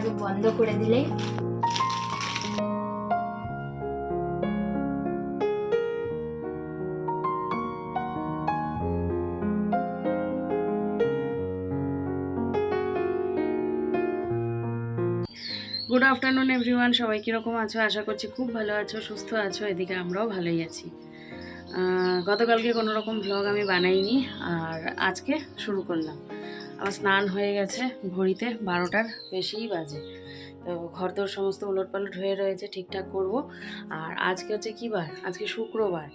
আগে বন্ধ করে দিলেই গুড আফটারনুন এভরিওয়ান, সবাই কীরকম আছো? আশা করছি খুব ভালো আছো, সুস্থ আছো। এদিকে আমরাও ভালোই আছি। গতকালকে কোনো রকম ভ্লগ আমি বানাইনি, আর আজকে শুরু করলাম। আমার স্নান হয়ে গেছে, ঘড়িতে 12টার বেশিই বাজে। তো ঘরদোর সমস্ত উলটপালট হয়ে রয়েছে, ঠিকঠাক করব। আর আজকে হচ্ছে কী বার? আজকে শুক্রবার,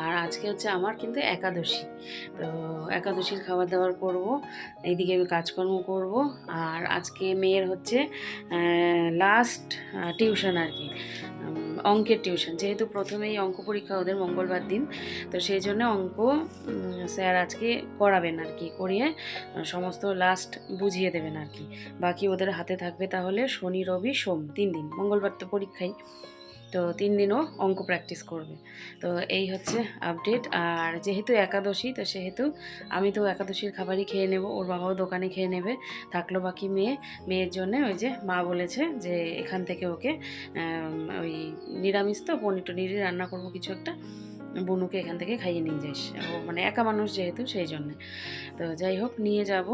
আর আজকে হচ্ছে আমার কিন্তু একাদশী। তো একাদশীর খাবার দাবার করব, এইদিকে আমি কাজকর্ম করব। আর আজকে মেয়ের হচ্ছে লাস্ট টিউশন আর কি, অঙ্কের টিউশন। যেহেতু প্রথমেই অঙ্ক পরীক্ষা ওদের মঙ্গলবার দিন, তো সেই জন্য অঙ্ক স্যার আজকে করাবেন আর কি, করিয়ে সমস্ত লাস্ট বুঝিয়ে দেবেন আর কি। বাকি ওদের হাতে থাকবে তাহলে শনি রবি সোম 3 দিন, মঙ্গলবার তো পরীক্ষাই, তো 3 দিনও অঙ্ক প্র্যাকটিস করবে। তো এই হচ্ছে আপডেট। আর যেহেতু একাদশী, তো সেহেতু আমি তো একাদশীর খাবারই খেয়ে নেব, ওর বাবাও দোকানে খেয়ে নেবে। থাকলো বাকি মেয়ের জন্য ওই যে মা বলেছে যে এখান থেকে ওকে ওই নিরামিষ তো পনির টনিরই রান্না করবো কিছু একটা, বনুকে এখান থেকে খাইয়ে নিয়ে যাইস। ও মানে একা মানুষ যেহেতু সেই জন্যে। তো যাই হোক, নিয়ে যাব।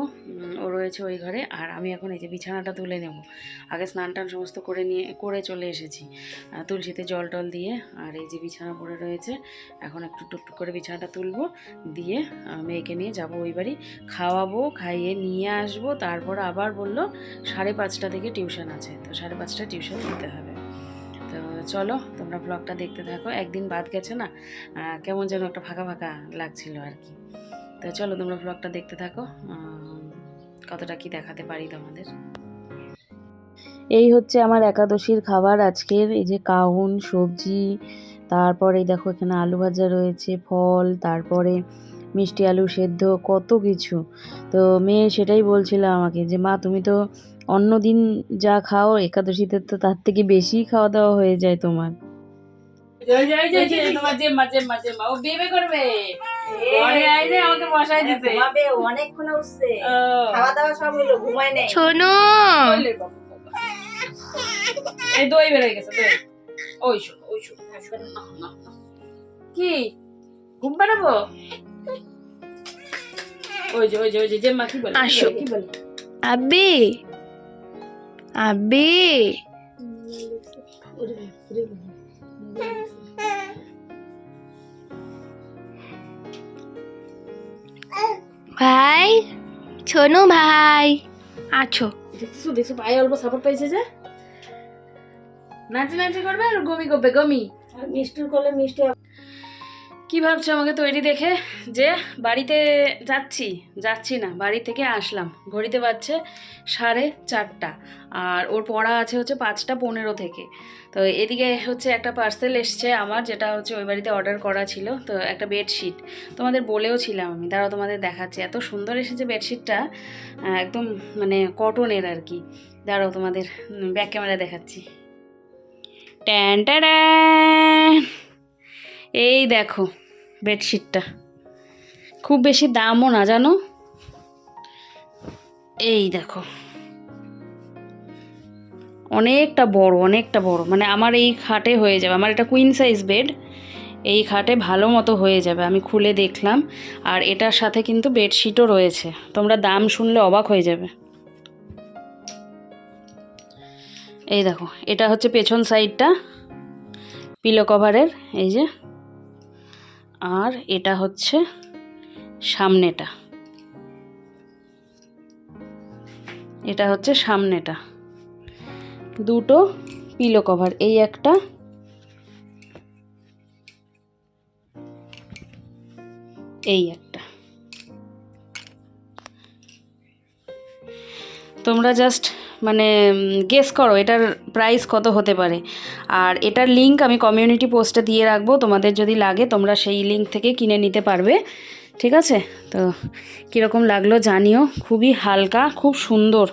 ও রয়েছে ওই ঘরে, আর আমি এখন এই যে বিছানাটা তুলে নেব। আগে স্নান টান সমস্ত করে চলে এসেছি, তুলসীতে জল টল দিয়ে। আর এই যে বিছানা পড়ে রয়েছে, এখন একটু টুকটুক করে বিছানাটা তুলবো, দিয়ে মেয়েকে নিয়ে যাব ওই বাড়ি, খাওয়াবো, খাইয়ে নিয়ে আসবো। তারপর আবার বললো 5:30 থেকে টিউশন আছে, তো 5:30টায় টিউশন দিতে হবে। তো চলো তোমরা ব্লগটা দেখতে থাকো। একদিন বাদ গেছে না, কেমন যেন একটা ফাঁকা ফাঁকা লাগছিল আর কি। তো চলো তোমরা ব্লগটা দেখতে থাকো, কতটা কি দেখাতে পারি তোমাদের। এই হচ্ছে আমার একাদশীর খাবার আজকের। এই যে কাউন সবজি, তারপরে দেখো এখানে আলু ভাজা রয়েছে, ফল, তারপরে মিষ্টি আলু সেদ্ধ, কত কিছু। তো মেয়ে সেটাই বলছিল আমাকে যে মা তুমি তো অন্য দিন যা খাও একাদশীতে তো তার থেকে বেশি খাওয়া দাওয়া হয়ে যায় তোমার। দই বেড়ে গেছে, ওই কি ঘুম পাড়াবো? ওই যে যে মা কি বলে, আসো কি বলে, আব্বি আব্বি। ভাই, ছোনু ভাই আছো? দেখছো পায়ে অল্প সাপোর্ট পাইছে যে, নাচি করবে আর গমি করবে, গমি। আর মিষ্টির করলে মিষ্টি। কি ভাবছো আমাকে তৈরি দেখে যে বাড়িতে যাচ্ছি না, বাড়ি থেকে আসলাম। ঘড়িতে বাজছে 4:30, আর ওর পড়া আছে হচ্ছে 5:15 থেকে। তো এদিকে হচ্ছে একটা পার্সেল এসছে আমার, যেটা হচ্ছে ওই বাড়িতে অর্ডার করা ছিল। তো একটা বেডশিট তোমাদের বলেও ছিলাম আমি, দাঁড়াও তোমাদের দেখাচ্ছি। এত সুন্দর এসেছে বেডশিটটা, একদম মানে কটনের আর কি। দাঁড়াও তোমাদের ব্যাক ক্যামেরা দেখাচ্ছি। ট্যান ট্যান, এই দেখো বেডশিটটা, খুব বেশি দামও না জানো। এই দেখো অনেকটা বড়, মানে আমার এই খাটে হয়ে যাবে। আমার এটা কুইন সাইজ বেড, এই খাটে ভালো মতো হয়ে যাবে। আমি খুলে দেখলাম, আর এটার সাথে কিন্তু বেডশিটও রয়েছে। তোমরা দাম শুনলে অবাক হয়ে যাবে। এই দেখো, এটা হচ্ছে পেছন সাইডটা পিলো কভারের, এই যে। আর এটা হচ্ছে সামনেটা, দুটো পিলো কভার, এই একটা, এই একটা। তোমরা জাস্ট মানে গেস করো এটার প্রাইস কত হতে পারে। আর এটার লিঙ্ক আমি কমিউনিটি পোস্টে দিয়ে রাখবো, তোমাদের যদি লাগে তোমরা সেই লিঙ্ক থেকে কিনে নিতে পারবে, ঠিক আছে? তো কীরকম লাগলো জানিও। খুবই হালকা, খুব সুন্দর।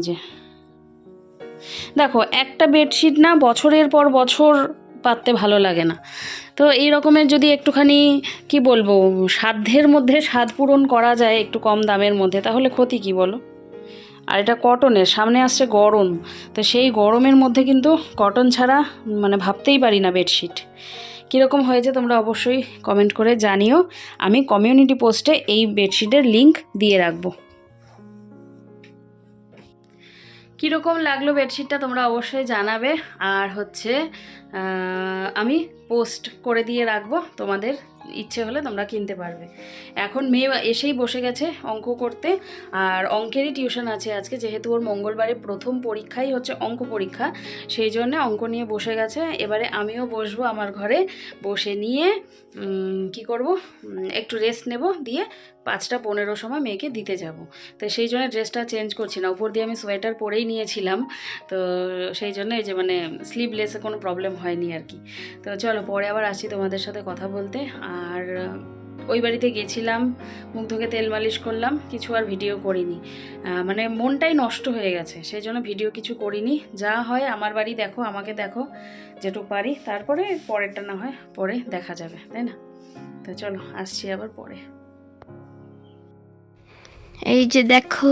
যে দেখো, একটা বেডশিট না বছরের পর বছর পাততে ভালো লাগে না। তো এই রকমের যদি একটুখানি কি বলবো, সাধ্যের মধ্যে স্বাদ পূরণ করা যায় একটু কম দামের মধ্যে, তাহলে ক্ষতি কি বলো? আর এটা কটনের, সামনে আসছে গরম, তো সেই গরমের মধ্যে কিন্তু কটন ছাড়া মানে ভাবতেই পারি না বেডশিট। কীরকম হয়েছে তোমরা অবশ্যই কমেন্ট করে জানিও, আমি কমিউনিটি পোস্টে এই বেডশিটের লিংক দিয়ে রাখবো। কীরকম লাগলো বেডশিটটা তোমরা অবশ্যই জানাবে, আর হচ্ছে আমি পোস্ট করে দিয়ে রাখবো, তোমাদের ইচ্ছে হলে তোমরা কিনতে পারবে। এখন মেয়ে এসেই বসে গেছে অঙ্ক করতে, আর অঙ্কেরই টিউশন আছে আজকে, যেহেতু ওর মঙ্গলবারে প্রথম পরীক্ষাই হচ্ছে অঙ্ক পরীক্ষা, সেই জন্য অঙ্ক নিয়ে বসে গেছে। এবারে আমিও বসবো আমার ঘরে, বসে নিয়ে কি করব, একটু রেস্ট নেব, দিয়ে 5টা 15 সময় মেয়েকে দিতে যাব। তো সেই জন্য ড্রেসটা চেঞ্জ করছি না, উপর দিয়ে আমি সোয়েটার পরেই নিয়েছিলাম, তো সেই জন্য এই যে মানে স্লিভলেসে কোনো প্রবলেম হয়নি আর কি। তো চলো পরে আবার আসছি তোমাদের সাথে কথা বলতে। আর ওই বাড়িতে গেছিলাম, মুখ ধুয়ে তেল মালিশ করলাম, কিছু আর ভিডিও করিনি, মানে মনটাই নষ্ট হয়ে গেছে, সেই জন্য ভিডিও কিছু করিনি। যা হয় আমার বাড়ি দেখো, আমাকে দেখো যেটুকু পারি, তারপরে পরেরটা না হয় পরে দেখা যাবে, তাই না? তো চলো আসছি আবার পরে। এই যে দেখো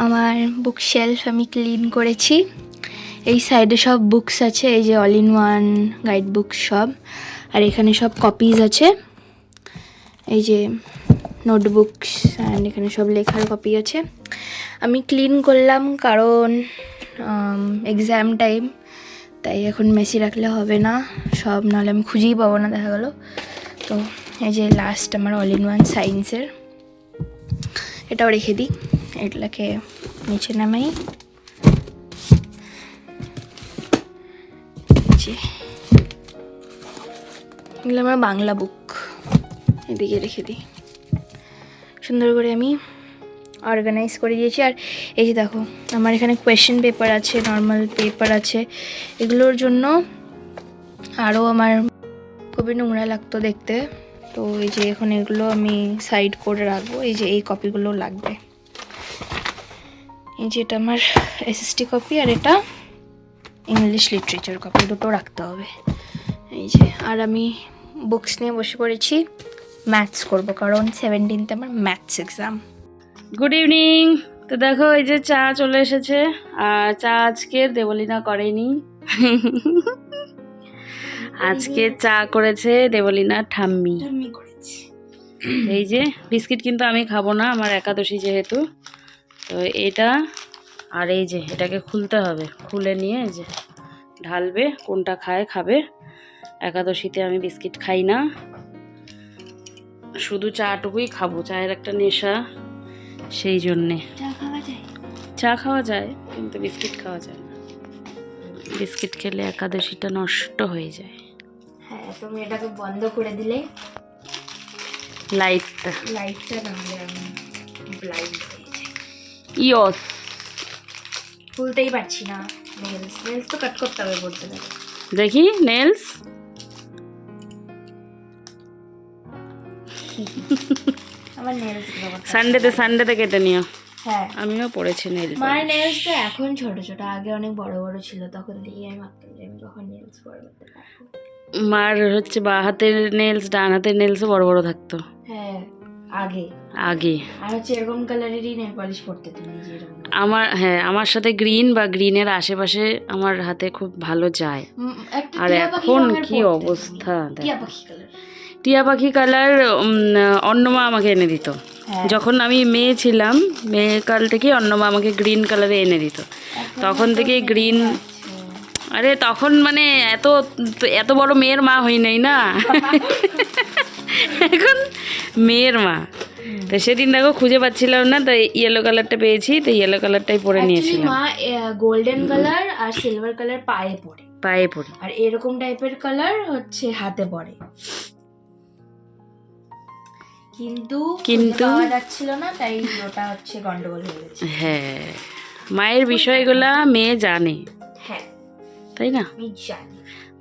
আমার বুক শেলফ আমি ক্লিন করেছি। এই সাইডে সব বুকস আছে, এই যে all in one guide book সব, আর এখানে সব কপিজ আছে, এই যে নোটবুকস, অ্যান্ড এখানে সব লেখার কপি আছে। আমি ক্লিন করলাম কারণ এক্সাম টাইম, তাই এখন মেসি রাখলে হবে না সব, নাহলে আমি খুঁজেই পাবো না দেখা গেলো। তো এই যে লাস্ট আমার অল ইন ওয়ান সায়েন্সের, এটাও রেখে দিই, এগুলাকে নিচে নামাই। এগুলো আমার বাংলা বুক, এদিকে রেখে দিই, সুন্দর করে আমি অর্গানাইজ করে দিয়েছি। আর এই যে দেখো আমার এখানে কোয়েশ্চেন পেপার আছে, নর্মাল পেপার আছে, এগুলোর জন্য আরও আমার খুবই নোংরা লাগতো দেখতে, তো এই যে এখন এগুলো আমি সাইড করে রাখবো। এই যে এই কপিগুলো লাগবে, এই যে এটা আমার এসএসটি কপি, আর এটা ইংলিশ লিটারেচার কপি, দুটো রাখতে হবে। এই যে আর আমি বুকস নিয়ে বসে পড়েছি, ম্যাথস করব, কারণ 17th আমার ম্যাথস এক্সাম। Good evening. তো দেখো এই যে চা চলে এসেছে, আর চা আজকে দেবলীনা করেনি, আজকে চা করেছে দেবলীনার ঠাম্মি। এই যে বিস্কিট কিন্তু আমি খাবো না, আমার একাদশী যেহেতু, তো এটা আর এই যে এটাকে খুলতে হবে, খুলে নিয়ে এই যে ঢালবে, কোনটা খায় খাবে। একাদশীতে আমি বিস্কিট খাই না, শুধু চাটুকুই খাবো, চায়ের একটা নেশা, সেই জন্যে। চা খাওয়া যায় কিন্তু বিস্কিট খাওয়া যায় না, বিস্কিট খেলে একাদশীটা নষ্ট হয়ে যায়। হ্যাঁ, তুমি এটাকে বন্ধ করে দিলে লাইটটা নাহলে আমি ব্লাইন্ড হয়ে যাই। ইয়স খুলতেই পারছি না, নেলস তো কাট করতে হবে বলতে গেলে। দেখি নেলস, আমার নেলস সানডেতে কেটে নিও। হ্যাঁ, আমিও পড়েছি নেলস। মার নেলস তো এখন ছোট ছোট, আগে অনেক বড় বড় ছিল, তখন দিয়ে আমি ভাবতাম যে আমি কখন নেলস বড় করতে পারবো। মার হচ্ছে বা হাতের নেলস, ডান হাতের নেলসও বড় বড় থাকতো। হ্যাঁ আগে আর হচ্ছে এরকম কালারেরই নেল পলিশ পড়তে তুমি যেরকম আমার, হ্যাঁ আমার সাথে গ্রিন বা গ্রিনের আশেপাশে আমার হাতে খুব ভালো যায়। আর এখন কি অবস্থা, টিয়া পাখি কালার অন্নমা আমাকে এনে দিত যখন আমি মেয়ে ছিলাম, মেয়েকাল থেকে অন্নমা আমাকে গ্রিন কালারে এনে দিত, তখন থেকে গ্রিন। আরে তখন মানে এত বড় মেয়ের মা হই নাই না, এখন মেয়ের মা। তো সেদিন দেখো খুঁজে পাচ্ছিলাম না, তো ইয়েলো কালারটা পেয়েছি, তো ইয়েলো কালারটাই পরে নিয়েছিলাম। মা গোল্ডেন কালার আর সিলভার কালার পায়ে পরে, আর এরকম টাইপের কালার হচ্ছে হাতে পরে, কিন্তু পাওয়া যাচ্ছিল না, তাই ওটা হচ্ছে গন্ডগোল হয়ে গেছে। হ্যাঁ, মায়ের বিষয়গুলা মেয়ে জানে, হ্যাঁ তাই না? আমি জানি।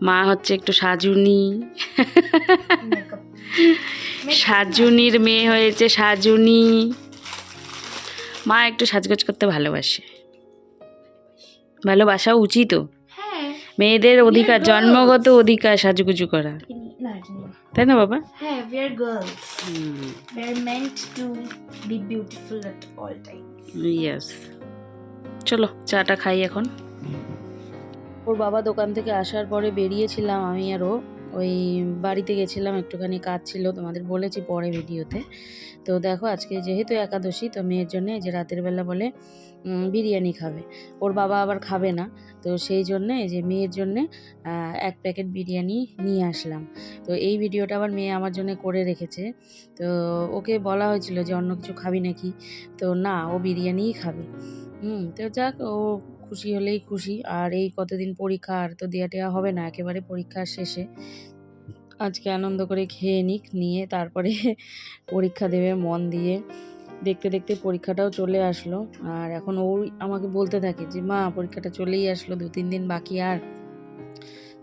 মা হচ্ছে একটু সাজুনি, সাজুনির মেয়ে হয়েছে সাজুনি। মা একটু সাজগোজ করতে ভালোবাসে, ভালোবাসা উচিত, মেয়েদের অধিকার, জন্মগত অধিকার সাজুগুজু করা, তাই না বাবা? হ্যাঁ, we are girls. We are meant to be beautiful at all times. Yes, চলো চাটা খাই এখন। ওর বাবা দোকান থেকে আসার পরে বেরিয়েছিলাম আমি আরও, ওই বাড়িতে গেছিলাম, একটুখানি কাজ ছিল, তোমাদের বলেছি পরে ভিডিওতে। তো দেখো আজকে যেহেতু একাদশী, তো মেয়ের জন্য এই যে রাতের বেলা বলে বিরিয়ানি খাবে, ওর বাবা আবার খাবে না, তো সেই জন্যে এই যে মেয়ের জন্যে 1 প্যাকেট বিরিয়ানি নিয়ে আসলাম। তো এই ভিডিওটা আবার মেয়ে আমার জন্য করে রেখেছে। তো ওকে বলা হয়েছিল যে অন্য কিছু খাবি নাকি, তো না, ও বিরিয়ানিই খাবে। তো যাক, ও খুশি হলেই খুশি। আর এই কতদিন পরীক্ষা, আর তো দেয়া টেয়া হবে না, একেবারে পরীক্ষার শেষে আজকে আনন্দ করে খেয়ে নিয়ে তারপরে পরীক্ষা দেবে মন দিয়ে। দেখতে দেখতে পরীক্ষাটাও চলে আসলো, আর এখন ওই আমাকে বলতে থাকে যে মা পরীক্ষাটা চলেই আসলো, 2-3 দিন বাকি আর।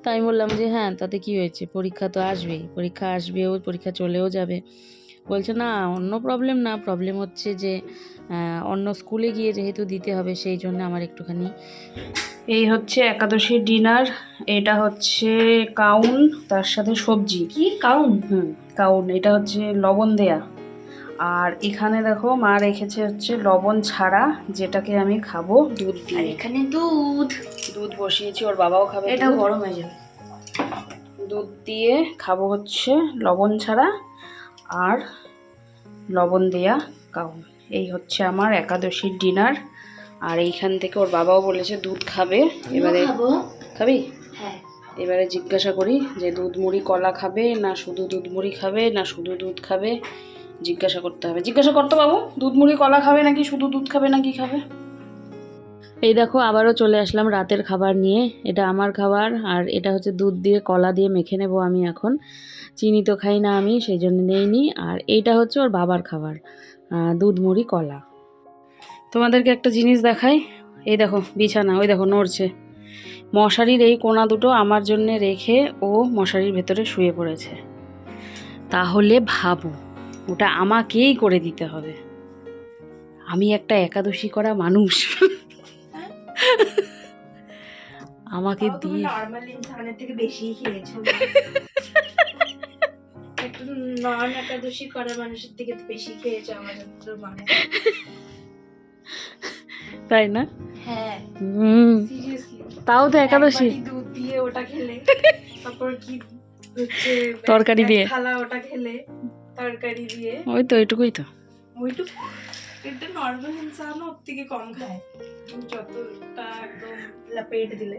তাই আমি বললাম যে হ্যাঁ, তাতে কি হয়েছে, পরীক্ষা তো আসবেই, পরীক্ষা আসবেও, পরীক্ষা চলেও যাবে। বলছে না, অন্য প্রবলেম না, প্রবলেম হচ্ছে যে অন্য স্কুলে গিয়ে যেহেতু দিতে হবে, সেই জন্য আমার একটুখানি। এই হচ্ছে একাদশীর ডিনার, এটা হচ্ছে কাউন, তার সাথে সবজি। কি কাউন? কাউন, এটা হচ্ছে লবণ দেয়া। আর এখানে দেখো মা রেখেছে হচ্ছে লবণ ছাড়া, যেটাকে আমি খাবো দুধ আর দিয়ে। এখানে দুধ বসিয়েছি, ওর বাবাও খাবে। এটা দুধ। গরম হয়ে যাবে। দুধ দিয়ে খাবো হচ্ছে লবণ ছাড়া আর লবণ দেয়া কাউন। এই হচ্ছে আমার একাদশীর ডিনার। আর এইখান থেকে ওর বাবাও বলেছে দুধ খাবে। এবারে খাবি? হ্যাঁ। এবারে জিজ্ঞাসা করি যে দুধ মুড়ি কলা খাবে, না শুধু দুধ মুড়ি খাবে, না শুধু দুধ খাবে, জিজ্ঞাসা করতে হবে। জিজ্ঞাসা করতে বাবু, দুধ মুড়ি কলা খাবে নাকি শুধু দুধ খাবে, না কি খাবে? এই দেখো আবারও চলে আসলাম রাতের খাবার নিয়ে। এটা আমার খাবার, আর এটা হচ্ছে দুধ দিয়ে কলা দিয়ে মেখে নেবো আমি এখন। চিনি তো খাই না আমি, সেই জন্য নেইনি। আর এইটা হচ্ছে ওর বাবার খাবার, দুধ মুড়ি কলা। তোমাদেরকে একটা জিনিস দেখাই, এই দেখো বিছানা, ওই দেখো নড়ছে। মশারির এই কোণা দুটো আমার জন্য রেখে ও মশারির ভেতরে শুয়ে পড়েছে। তাহলে ভাবো, ওটা আমাকেই করে দিতে হবে। আমি একটা একাদশী করা মানুষ, আমাকে দিয়ে। নরমাল ইনসানের থেকে বেশি খেয়েছো। একটু নন একাদশী করা মানুষের থেকে তো বেশি খেয়েছো আমার যতদূর মনে হয়। তাই না? হ্যাঁ, সিরিয়াসলি। তাও তো একাদশী। দুধ দিয়ে ওটা খেলে, তারপর কি হচ্ছে তরকারি দিয়ে, থালা ওটা খেলে, তরকারি দিয়ে, ওই তো এইটুকুই তো। ওইটুকু কিন্তু নর্মাল ইনসান ওর থেকে কম খায়, যতটা একদম লপেট দিলে।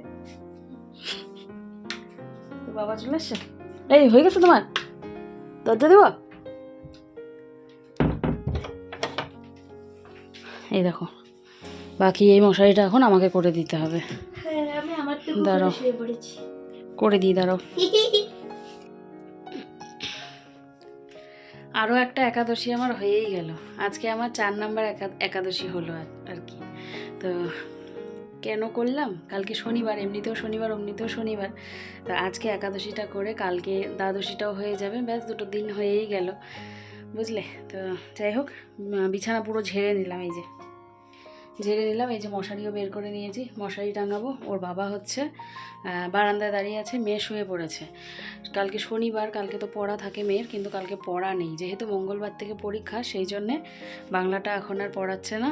তো বাবা চলে আসছে। এই হয়ে গেছে তোমার, দরজা দেব। এই দেখো, বাকি এই মশারিটা এখন আমাকে করে দিতে হবে। হ্যাঁ, আমি আমার তো দাঁড়াও, শুয়ে পড়েছি। করে দিই, দাঁড়াও। আরও একটা একাদশী আমার হয়েই গেল। আজকে আমার 4 নাম্বার একাদশী হলো আর কি। তো কেন করলাম, কালকে শনিবার, এমনিতেও শনিবার অমনিতেও শনিবার, তো আজকে একাদশীটা করে কালকে দ্বাদশীটাও হয়ে যাবে, ব্যাস 2 দিন হয়েই গেল, বুঝলে। তো যাই হোক, বিছানা পুরো ঝেড়ে নিলাম, এই যে মশারিও বের করে নিয়েছি, মশারি টাঙাবো। ওর বাবা হচ্ছে বারান্দায় দাঁড়িয়ে আছে, মেয়ে শুয়ে পড়েছে। কালকে শনিবার, কালকে তো পড়া থাকে মেয়ের, কিন্তু কালকে পড়া নেই, যেহেতু মঙ্গলবার থেকে পরীক্ষা, সেই জন্যে বাংলাটা এখন আর পড়াচ্ছে না,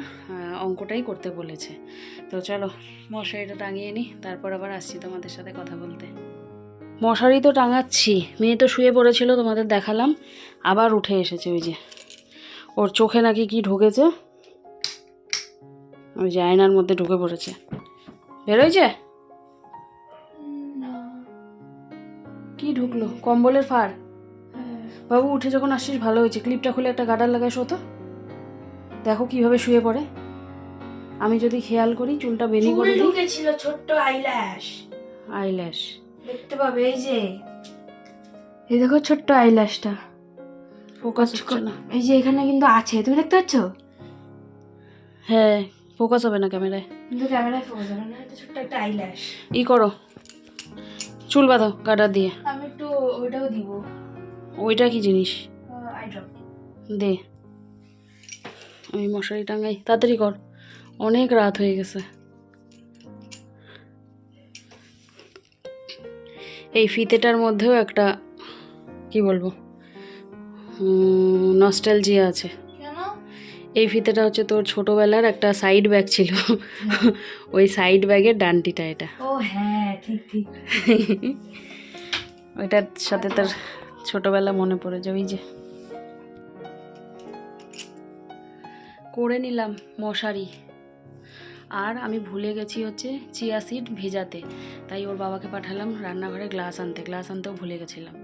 অঙ্কটাই করতে বলেছে। তো চলো মশারিটা টাঙিয়ে নিই, তারপর আবার আসছি তোমাদের সাথে কথা বলতে। মশারি তো টাঙাচ্ছি, মেয়ে তো শুয়ে পড়েছিল, তোমাদের দেখালাম, আবার উঠে এসেছে। ওই যে ওর চোখে নাকি কি ঢুকেছে, ওই যে আয়নার মধ্যে ঢুকে পড়েছে। বেরোয়ছে কি ঢুকলো, কম্বলের ফার। বাবু উঠে যখন আসছিস ভালো হয়েছে, ক্লিপটা খুলে একটা গার্ডার লাগাই শোতো। দেখো কিভাবে শুয়ে পড়ে, আমি যদি খেয়াল করি চুলটা বেনি করে দিই। ঢুকেছিল ছোট্ট আইল্যাশ দেখতে পাবে, এই দেখো ছোট্ট আইল্যাশটা, ফোকাস হচ্ছে না। এই যে এখানে কিন্তু আছে, তুমি দেখতে পাচ্ছ? হ্যাঁ, ফোকাস হবে না ক্যামেরায়, কিন্তু ক্যামেরায় ফোকাস হবে না, এটা ছোট্ট একটা আইল্যাশ। ই করো, চুল বাঁধো গার্ডার দিয়ে। আমি একটু ওইটাও দিব। ওইটা কি জিনিস? আই ড্রপ দে, আমি মশারি টাঙাই, তাড়াতাড়ি কর, অনেক রাত হয়ে গেছে। এই ফিতেটার মধ্যেও একটা কি বলবো, নস্টালজিয়া আছে। কেন? এই ফিতেটা হচ্ছে তোর ছোটবেলার একটা সাইড ব্যাগ ছিল, ওই সাইড ব্যাগের ডান্ডিটা এটা। ও হ্যাঁ, ঠিক ঠিক। ওইটার সাথে তার ছোটবেলা মনে পড়ে যায়। ওই যে করে নিলাম মশারি, আর আমি ভুলে গেছি হচ্ছে চিয়া সিড ভেজাতে, তাই ওর বাবাকে পাঠালাম রান্নাঘরে গ্লাস আনতেও ভুলে গেছিলাম।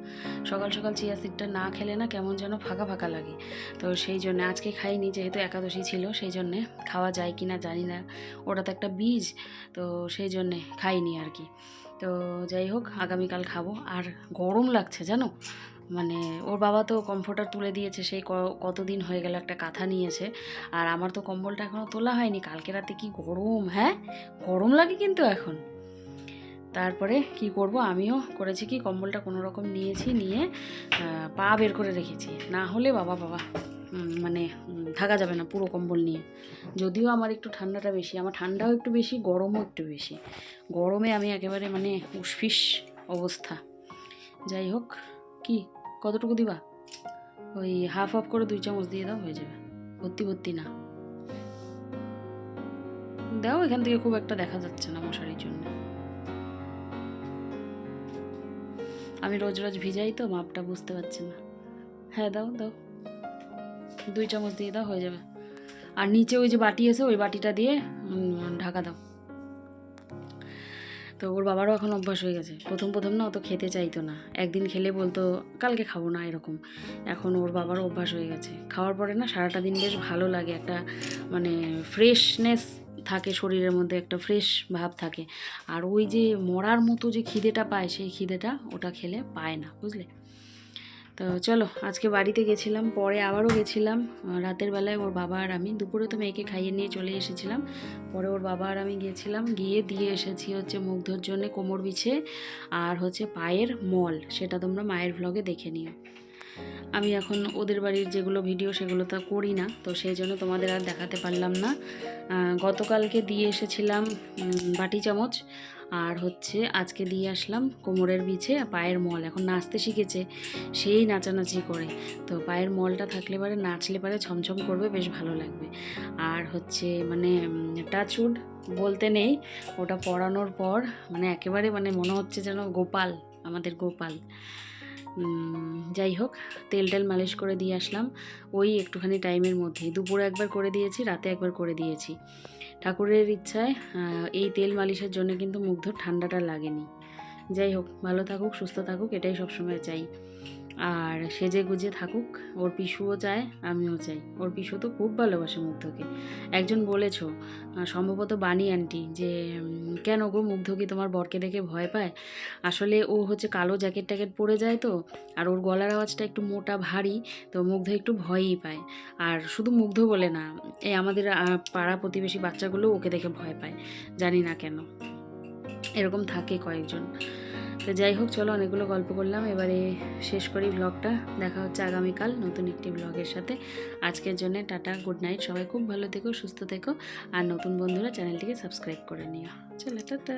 সকাল সকাল চিয়া সিডটা না খেলে না কেমন যেন ফাঁকা ফাঁকা লাগে, তো সেই জন্যে আজকে খাইনি, যেহেতু একাদশী ছিল সেই জন্যে খাওয়া যায় কি না জানি না, ওটা তো একটা বীজ, তো সেই জন্যে খাইনি আর কি। তো যাই হোক, আগামীকাল খাবো। আর গরম লাগছে জানো, মানে ওর বাবা তো কমফোর্টার তুলে দিয়েছে, সেই কতদিন হয়ে গেল একটা কাঁথা নিয়েছে, আর আমার তো কম্বলটা এখনও তোলা হয়নি। কালকে রাতে কি গরম, হ্যাঁ গরম লাগে কিন্তু এখন। তারপরে কি করব, আমিও করেছি কি, কম্বলটা কোনো রকম নিয়ে পা বের করে রেখেছি, না হলে বাবা মানে থাকা যাবে না পুরো কম্বল নিয়ে। যদিও আমার একটু ঠান্ডাটা বেশি, আমার ঠান্ডাও একটু বেশি, গরমও একটু বেশি। গরমে আমি একেবারে মানে উসফিস অবস্থা। যাই হোক, কি কতটুকু দিবা, ওই হাফ করে 2 চামচ দিয়ে দাও, হয়ে যাবে। ভর্তি না দাও, এখান থেকে খুব একটা দেখা যাচ্ছে না মশারির জন্য। আমি রোজ ভিজাই তো, মাপটা বুঝতে পারছি না। হ্যাঁ দাও 2 চামচ দিয়ে দাও, হয়ে যাবে। আর নিচে ওই যে বাটি আছে, ওই বাটিটা দিয়ে ঢাকা দাও। তো ওর বাবারও এখন অভ্যাস হয়ে গেছে, প্রথম না অত খেতে চাইতো না, একদিন খেলে বলতো কালকে খাবো না এরকম। এখন ওর বাবারও অভ্যাস হয়ে গেছে, খাওয়ার পরে না সারাটা দিন বেশ ভালো লাগে, একটা মানে ফ্রেশনেস থাকে শরীরের মধ্যে, একটা ফ্রেশ ভাব থাকে। আর ওই যে মরার মতো যে খিদেটা পায়, সেই খিদেটা ওটা খেলে পায় না, বুঝলে। তো চলো, আজকে বাড়িতে গেছিলাম, পরে আবারও গেছিলাম রাতের বেলায় ওর বাবা আর আমি। দুপুরে তো মেয়েকে খাইয়ে নিয়ে চলে এসেছিলাম, পরে ওর বাবা আর আমি গিয়েছিলাম, গিয়ে দিয়ে এসেছি হচ্ছে মুগ্ধর জন্যে কোমর বিছে আর হচ্ছে পায়ের মল, সেটা তোমরা মায়ের ভ্লগে দেখে নিও। আমি এখন ওদের বাড়ির যেগুলো ভিডিও সেগুলো তো করি না, তো সেই জন্য তোমাদের আর দেখাতে পারলাম না। গতকালকে দিয়ে এসেছিলাম বাটি চামচ, আর হচ্ছে আজকে দিয়ে আসলাম কোমরের বিছে পায়ের মল। এখন নাচতে শিখেছে, সেই নাচানাচি করে, তো পায়ের মলটা থাকলে পারে নাচলে পারে ছমছম করবে, বেশ ভালো লাগবে। আর হচ্ছে মানে টাচউড বলতে নেই, ওটা পরানোর পর মানে একেবারে মানে মনে হচ্ছে যেন গোপাল, আমাদের গোপাল। যাই হোক, তেল মালিশ করে দিয়ে আসলাম ওই একটুখানি টাইমের মধ্যেই। দুপুরে একবার করে দিয়েছি, রাতে একবার করে দিয়েছি। ঠাকুরের ইচ্ছায় এই তেল মালিশের জন্য কিন্তু মুগ্ধর ঠান্ডাটা লাগেনি। যাই হোক, ভালো থাকুক, সুস্থ থাকুক, এটাই সবসময় চাই। আর সেজে গুজে থাকুক, ওর পিসুও চায়, আমিও চাই। ওর পিসু তো খুব ভালোবাসে মুগ্ধকে। একজন বলেছো, সম্ভবত বানি আন্টি, যে কেন গো মুগ্ধ কি তোমার বরকে দেখে ভয় পায়? আসলে ও হচ্ছে কালো জ্যাকেট ট্যাকেট পরে যায় তো, আর ওর গলার আওয়াজটা একটু মোটা ভারী, তো মুগ্ধ একটু ভয়ই পায়। আর শুধু মুগ্ধ বলে না, এই আমাদের পাড়া প্রতিবেশী বাচ্চাগুলো ওকে দেখে ভয় পায়, জানি না কেন, এরকম থাকে কয়েকজন। তো যাই হোক, চলো অনেকগুলো গল্প করলাম, এবারে শেষ করি ব্লগটা। দেখা হচ্ছে আগামীকাল নতুন একটি ব্লগের সাথে। আজকের জন্য টাটা, গুড নাইট, সবাই খুব ভালো থেকো, সুস্থ থেকো, আর নতুন বন্ধুরা চ্যানেলটিকে সাবস্ক্রাইব করে নিও। চলো টাটা।